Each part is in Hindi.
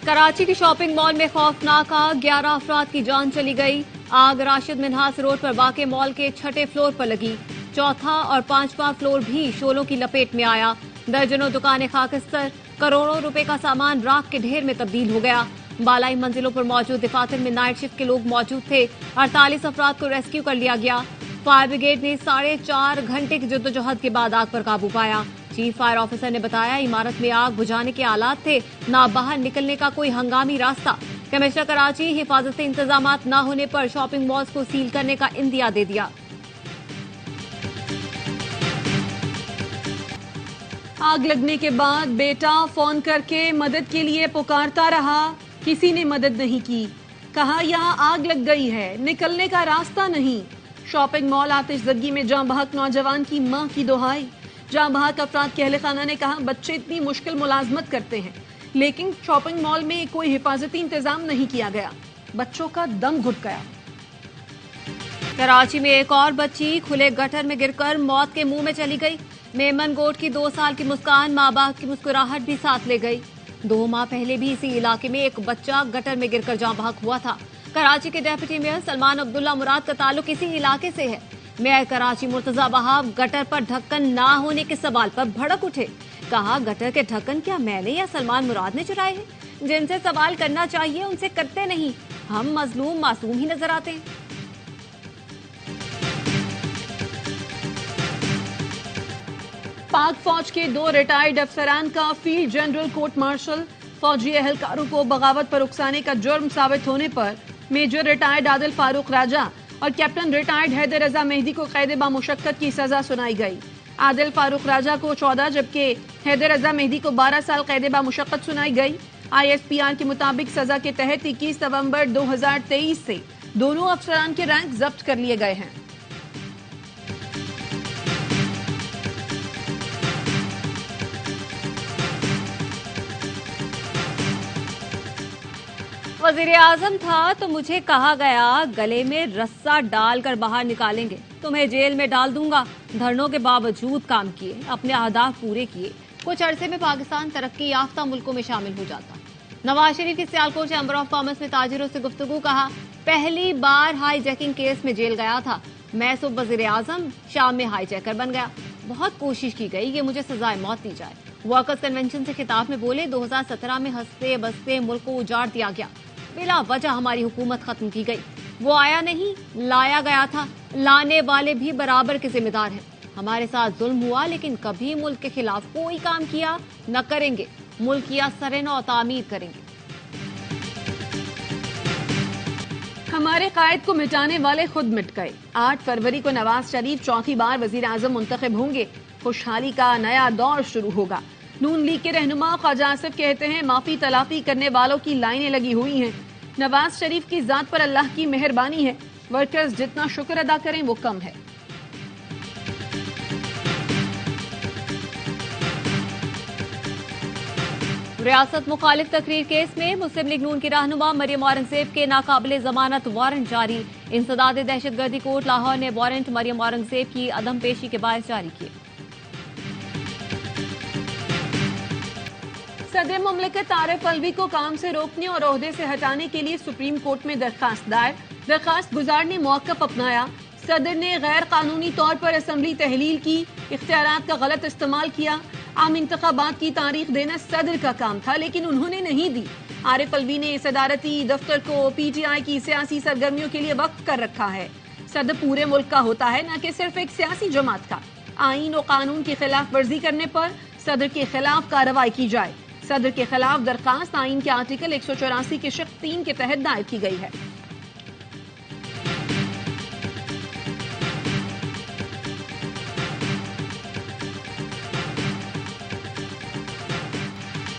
कराची की शॉपिंग मॉल में खौफनाक आग, 11 अफराद की जान चली गई। आग राशिद मिन्हास रोड पर वाक़े मॉल के 6ठे फ्लोर पर लगी। चौथा और 5वां फ्लोर भी शोलों की लपेट में आया। दर्जनों दुकानें खाकस्तर, करोड़ों रुपए का सामान राख के ढेर में तब्दील हो गया। बालाई मंजिलों पर मौजूद दफातर में नाइट शिफ्ट के लोग मौजूद थे। 48 अफराद को रेस्क्यू कर लिया गया। फायर ब्रिगेड ने 4.5 घंटे की जद्दोजहद के बाद आग पर काबू पाया। चीफ फायर ऑफिसर ने बताया, इमारत में आग बुझाने के आलात थे, ना बाहर निकलने का कोई हंगामी रास्ता। कमिश्नर कराची हिफाजती इंतजामात न होने पर शॉपिंग मॉल्स को सील करने का इंदिया दे दिया। आग लगने के बाद बेटा फोन करके मदद के लिए पुकारता रहा, किसी ने मदद नहीं की। कहा यहां आग लग गई है, निकलने का रास्ता नहीं। शॉपिंग मॉल आतिशज़दगी में जाँ बहक नौजवान की मां की दुहाई। जाँ बहक अफराद के अहले खाना ने कहा, बच्चे इतनी मुश्किल मुलाजमत करते हैं, लेकिन शॉपिंग मॉल में कोई हिफाजती इंतजाम नहीं किया गया। बच्चों का दम घुट गया। कराची में एक और बच्ची खुले गटर में गिरकर मौत के मुंह में चली गई। मेमन गोट की 2 साल की मुस्कान माँ बाप की मुस्कुराहट भी साथ ले गई। 2 माह पहले भी इसी इलाके में एक बच्चा गटर में गिरकर जाँ बहक हुआ था। कराची के डेप्यूटी मेयर सलमान अब्दुल्ला मुराद का ताल्लुक इसी इलाके से है। मेयर कराची मुर्तजा वहाब गटर पर ढक्कन ना होने के सवाल पर भड़क उठे। कहा, गटर के ढक्कन क्या मैंने या सलमान मुराद ने चुराए हैं? जिनसे सवाल करना चाहिए उनसे करते नहीं। हम मजलूम मासूम ही नजर आते हैं। पाक फौज के 2 रिटायर्ड अफसरान का फील्ड जनरल कोर्ट मार्शल। फौजी एहलकारों को बगावत पर उकसाने का जुर्म साबित होने पर मेजर रिटायर्ड आदिल फारूक राजा और कैप्टन रिटायर्ड हैदर रजा मेहदी को कैद बामुशक्कत की सजा सुनाई गई। आदिल फारूक राजा को 14 जबकि हैदर रजा मेहदी को 12 साल कैद बामुशक्कत सुनाई गई। ISPR के मुताबिक सजा के तहत 21 नवंबर 2023 से दोनों अफसरान के रैंक जब्त कर लिए गए हैं। वजीर आजम था तो मुझे कहा गया, गले में रस्सा डालकर बाहर निकालेंगे, तुम्हें जेल में डाल दूंगा। धरनों के बावजूद काम किए, अपने अहदाफ पूरे किए। कुछ अरसे में पाकिस्तान तरक्की याफ्ता मुल्कों में शामिल हो जाता। नवाज शरीफ की सियालकोट चैम्बर ऑफ कॉमर्स में ताजिरों से गुफ्तगू। कहा, पहली बार हाईजैकिंग केस में जेल गया था। मैं सुबह वजीर आजम, शाम में हाईजैकर बन गया। बहुत कोशिश की गई कि मुझे सजाए मौत दी जाए। वर्कर्स कन्वेंशन से खिताब में बोले, 2017 में हंसते बसते मुल्क को उजाड़ दिया गया। बिला वजह हमारी हुकूमत खत्म की गई। वो आया नहीं, लाया गया था। लाने वाले भी बराबर के जिम्मेदार हैं। हमारे साथ जुल्म हुआ, लेकिन कभी मुल्क के खिलाफ कोई काम किया न करेंगे। मुल्क किया सरेनौ तामीर करेंगे। हमारे कायद को मिटाने वाले खुद मिट गए। 8 फरवरी को नवाज शरीफ चौथी बार वजीर आजम मुंतखब होंगे। खुशहाली का नया दौर शुरू होगा। नून लीग के रहनुमा ख्वाजा आसिफ कहते हैं, माफी तलाफी करने वालों की लाइनें लगी हुई हैं। नवाज शरीफ की जात पर अल्लाह की मेहरबानी है। वर्कर्स जितना शुक्र अदा करें वो कम है। रियासत मुखालिफ तकरीर केस में मुस्लिम लीग नून की रहनुमा मरियम औरंगजेब के नाकाबिले जमानत वारंट जारी। इंसदाद दहशतगर्दी कोर्ट लाहौर ने वारंट मरियम औरंगजेब की अदम पेशी के बायस जारी किए। सदर मुमलिकत आरिफ अलवी को काम से रोकने और ओहदे से हटाने के लिए सुप्रीम कोर्ट में दरखास्त दायर। दरखास्त गुजार ने मौक़िफ़ अपनाया। सदर ने गैर कानूनी तौर पर असम्बली तहलील की, इख्तियारात का गलत इस्तेमाल किया। आम इंतखाबात की तारीख देना सदर का काम था, लेकिन उन्होंने नहीं दी। आरिफ अलवी ने सदारती दफ्तर को PTI की सियासी सरगर्मियों के लिए वक्फ कर रखा है। सदर पूरे मुल्क का होता है, न कि सिर्फ एक सियासी जमात का। आईन और कानून की खिलाफ वर्जी करने पर सदर के खिलाफ कार्रवाई की जाए। सदर के खिलाफ दरखास्त आईन के आर्टिकल 184 के शिक 3 के तहत दायर की गई है।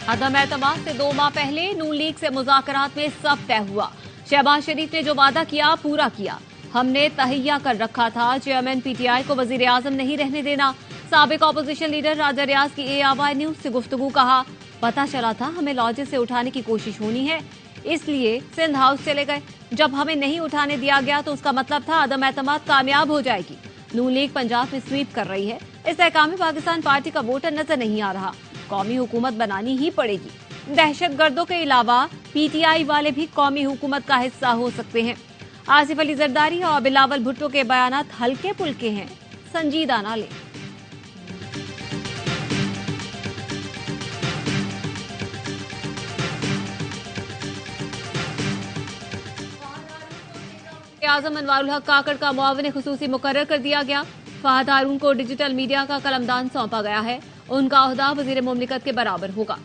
अदम एतमाद से 2 माह पहले नून लीग से मुज़ाकरात में सब तय हुआ। शहबाज शरीफ ने जो वादा किया पूरा किया। हमने तहैया कर रखा था, चेयरमैन PTI को वजीर आजम नहीं रहने देना। साबिक अपोजिशन लीडर राजा रियाज की ARY न्यूज से गुफ्तगू। कहा, पता चला था हमें लॉजेस से उठाने की कोशिश होनी है, इसलिए सिंध हाउस चले गए। जब हमें नहीं उठाने दिया गया तो उसका मतलब था अदम एतमाद कामयाब हो जाएगी। नून लीग पंजाब में स्वीप कर रही है। इस तहकाम में पाकिस्तान पार्टी का वोटर नजर नहीं आ रहा। कौमी हुकूमत बनानी ही पड़ेगी। दहशतगर्दों के अलावा पीटीआई वाले भी कौमी हुकूमत का हिस्सा हो सकते हैं। आसिफ अली जरदारी और बिलावल भुट्टो के बयानात हल्के पुल्के हैं, संजीदा ना लें। आजम अनवारुल हक काकड़ का मुआविन खुसूसी मुकर्रर कर दिया गया। फहद हारून को डिजिटल मीडिया का कलमदान सौंपा गया है। उनका ओहदा वजीर मुमलिकत के बराबर होगा।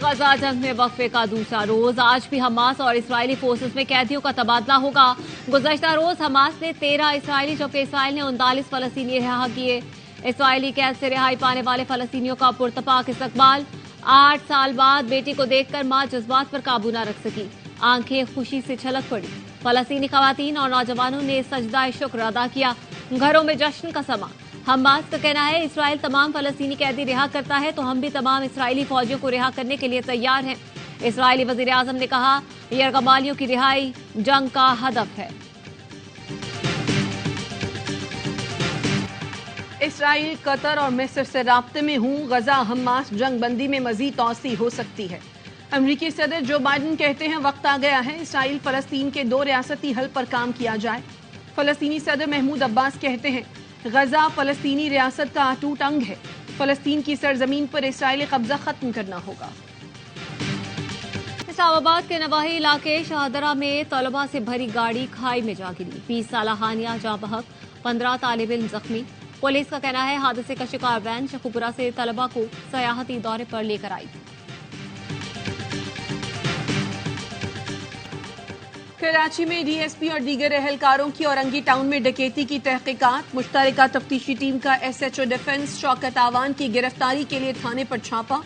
गजा जंग में वक्फे का दूसरा रोज, आज भी हमास और इसराइली फोर्सेस में कैदियों का तबादला होगा। गुज़श्ता रोज हमास ने 13 इसराइली जबकि इसराइल ने 39 फलस्तीनी रिहा किए। इसराइली कैद से रिहाई पाने वाले फलस्तीनियों का पुरतपाक इस्तकबाल। 8 साल बाद बेटी को देखकर मां जज्बात पर काबू न रख सकी, आंखें खुशी से छलक पड़ी। फलस्तीनी खवातीन और नौजवानों ने सजदा शुक्र अदा किया। घरों में जश्न का समा। हमास का कहना है इसराइल तमाम फलस्तीनी कैदी रिहा करता है तो हम भी तमाम इसराइली फौजियों को रिहा करने के लिए तैयार हैं। इसराइली वजीर आजम ने कहा यरगमालियों की रिहाई जंग का हदफ है। इसराइल, कतर और मिस्र से राब्ते में हूँ। गजा हमास जंग बंदी में मजीद तौसी हो सकती है। अमरीकी सदर जो बाइडन कहते हैं वक्त आ गया है इसराइल फलस्तीन के 2 रियासती हल पर काम किया जाए। फलस्तीनी सदर महमूद अब्बास कहते हैं गजा फलस्तीनी रियासत का अटूट अंग है। फलस्तीन की सरजमीन पर इसराइली कब्जा खत्म करना होगा। इस्लामाबाद के नवाही इलाके शाहदरा में तलबा से भरी गाड़ी खाई में जा गिरी। 20 साल हानिया जाँ बहक, 15 तालिब इल्म जख्मी। पुलिस का कहना है हादसे का शिकार वैन शेखुपुरा से तलबा को सयाहती दौरे पर लेकर आई थी। कराची में डीएसपी और दीगर एहलकारों की औरंगी टाउन में डकैती की तहकीकात। मुश्तरका तफ्तीशी टीम का एसएचओ डिफेंस शौकत आवान की गिरफ्तारी के लिए थाने पर छापा।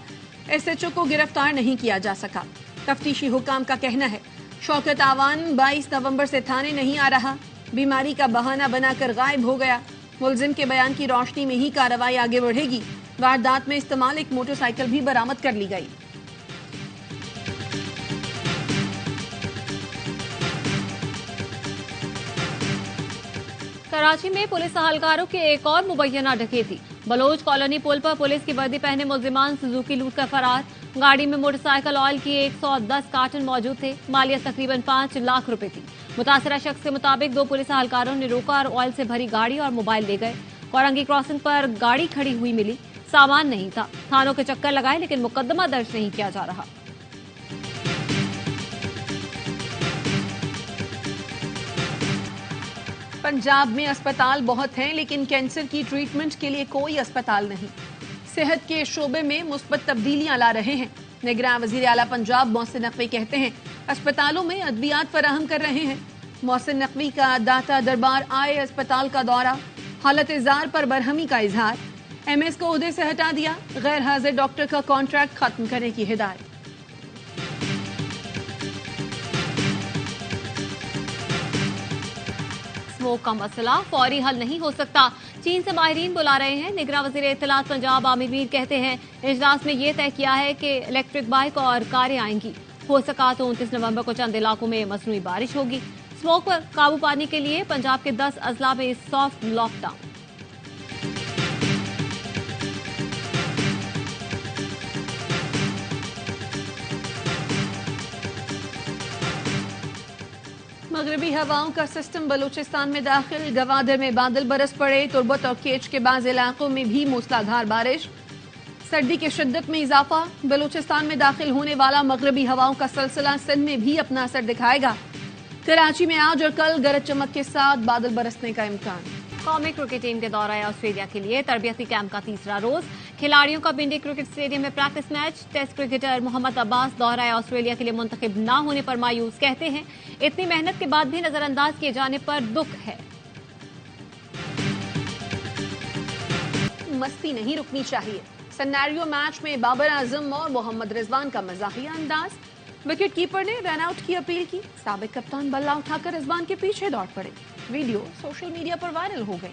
एसएचओ को गिरफ्तार नहीं किया जा सका। तफ्तीशी हुकाम का कहना है शौकत आवान 22 नवंबर से थाने नहीं आ रहा, बीमारी का बहाना बनाकर गायब हो गया। मुलजिम के बयान की रोशनी में ही कार्रवाई आगे बढ़ेगी। वारदात में इस्तेमाल एक मोटरसाइकिल भी बरामद कर ली गई। कराची में पुलिस अहलकारों की एक और मुबैना डकैती। बलोच कॉलोनी पुल पर पुलिस की वर्दी पहने मुलजिमान सुजुकी लूट कर फरार। गाड़ी में मोटरसाइकिल ऑयल की 110 कार्टन मौजूद थे। मालियत तकरीबन 5 लाख रुपए थी। मुतासरा शख्स के मुताबिक 2 पुलिस अहलकारों ने रोका और ऑयल से भरी गाड़ी और मोबाइल ले गए। कोरंगी क्रॉसिंग पर गाड़ी खड़ी हुई मिली, सामान नहीं था। थानों के चक्कर लगाए लेकिन मुकदमा दर्ज नहीं किया जा रहा। पंजाब में अस्पताल बहुत हैं लेकिन कैंसर की ट्रीटमेंट के लिए कोई अस्पताल नहीं। सेहत के शोबे में मुस्बत तब्दीलियां ला रहे हैं। निगरान वजीर आला पंजाब मोहसिन नकवी कहते हैं अस्पतालों में अद्वियात फराहम कर रहे हैं। मोहसिन नकवी का दाता दरबार आए अस्पताल का दौरा, हालत इजार पर बरहमी का इजहार। एमएस को ओहदे से हटा दिया, गैर हाजिर डॉक्टर का कॉन्ट्रैक्ट खत्म करने की हिदायत। स्मोक का मसला फौरी हल नहीं हो सकता, चीन से माहिरीन बुला रहे हैं। निगरान वजीर इत्तलात पंजाब आमिर मीर कहते हैं इजलास में यह तय किया है कि इलेक्ट्रिक बाइक और कारें आएंगी। हो सका तो 29 नवंबर को चंद इलाकों में मसनूई बारिश होगी। स्मोक पर काबू पाने के लिए पंजाब के 10 अजला में सॉफ्ट लॉकडाउन। मगरबी हवाओं का सिस्टम बलूचिस्तान में दाखिल। गवादर में बादल बरस पड़े। तुर्बत और केच के बाज़ इलाकों में भी मूसलाधार बारिश। सर्दी की शिद्दत में इजाफा। बलूचिस्तान में दाखिल होने वाला मगरबी हवाओं का सिलसिला सिंध में भी अपना असर दिखाएगा। कराची में आज और कल गरज चमक के साथ बादल बरसने का इम्कान। कौमी क्रिकेट टीम के दौरा ऑस्ट्रेलिया के लिए तरबियती कैंप का तीसरा रोज। खिलाड़ियों का बिंडी क्रिकेट स्टेडियम में practice match. Test cricketer Mohammad Abbas दौरा ऑस्ट्रेलिया के लिए मुंतखब न होने पर मायूस, कहते हैं इतनी मेहनत के बाद भी नजरअंदाज किए जाने पर दुख है। मस्ती नहीं रुकनी चाहिए। सिनेरियो मैच में बाबर आजम और मोहम्मद रिजवान का मजाहिया अंदाज। विकेट कीपर ने रन आउट की अपील की। साबिक कप्तान बल्ला उठाकर रिजवान के पीछे दौड़ पड़े। वीडियो सोशल मीडिया पर वायरल हो गई।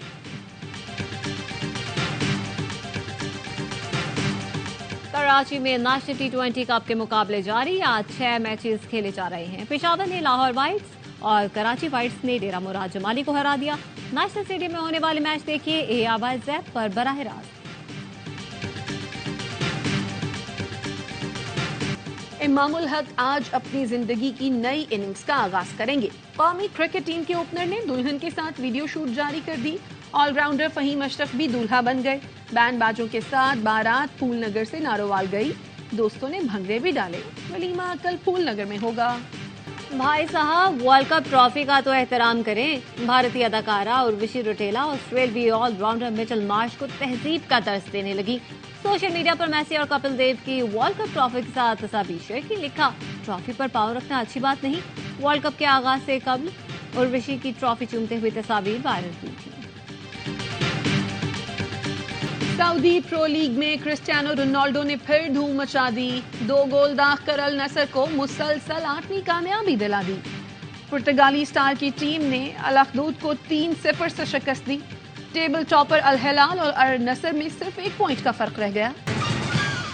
कराची में नेशनल T20 कप के मुकाबले जारी। आज 6 मैचेस खेले जा रहे हैं। पेशावर ने लाहौर वाइट्स और कराची वाइट्स ने डेरा मुराद जमाली को हरा दिया। नेशनल स्टेडियम में होने वाले मैच देखिए ए आवाज ऐप पर बराह रास्त। इमामुल हक आज अपनी जिंदगी की नई इनिंग्स का आगाज करेंगे। कौमी क्रिकेट टीम के ओपनर ने दुल्हन के साथ वीडियो शूट जारी कर दी। ऑलराउंडर फहीम अशरफ भी दूल्हा बन गए। बैंड बाजों के साथ बारात फूलनगर से नारोवाल गई। दोस्तों ने भंगड़े भी डाले। वलीमा कल फूलनगर में होगा। भाई साहब, वर्ल्ड कप ट्रॉफी का तो एहतराम करें। भारतीय अदाकारा उर्वशी रौटेला ऑस्ट्रेलियाई ऑलराउंडर मिचेल मार्श को तहजीब का दर्स देने लगी। सोशल मीडिया पर मेसी और कपिल देव की वर्ल्ड कप ट्रॉफी के साथ तस्वीर शेयर की। लिखा, ट्रॉफी पर पाँव रखना अच्छी बात नहीं। वर्ल्ड कप के आगाज से कबल उर्वशी की ट्रॉफी चूमते हुए तस्वीर वायरल हुई थी। सऊदी प्रो लीग में क्रिस्टियानो रोनाल्डो ने फिर धूम मचा दी। 2 गोल दाग कर अल नसर को मुसलसल 8वीं कामयाबी दिला दी। पुर्तगाली स्टार की टीम ने अल अखदूद को 3-0 से शिकस्त दी। टेबल टॉपर अल हिलाल और अल नसर में सिर्फ 1 पॉइंट का फर्क रह गया।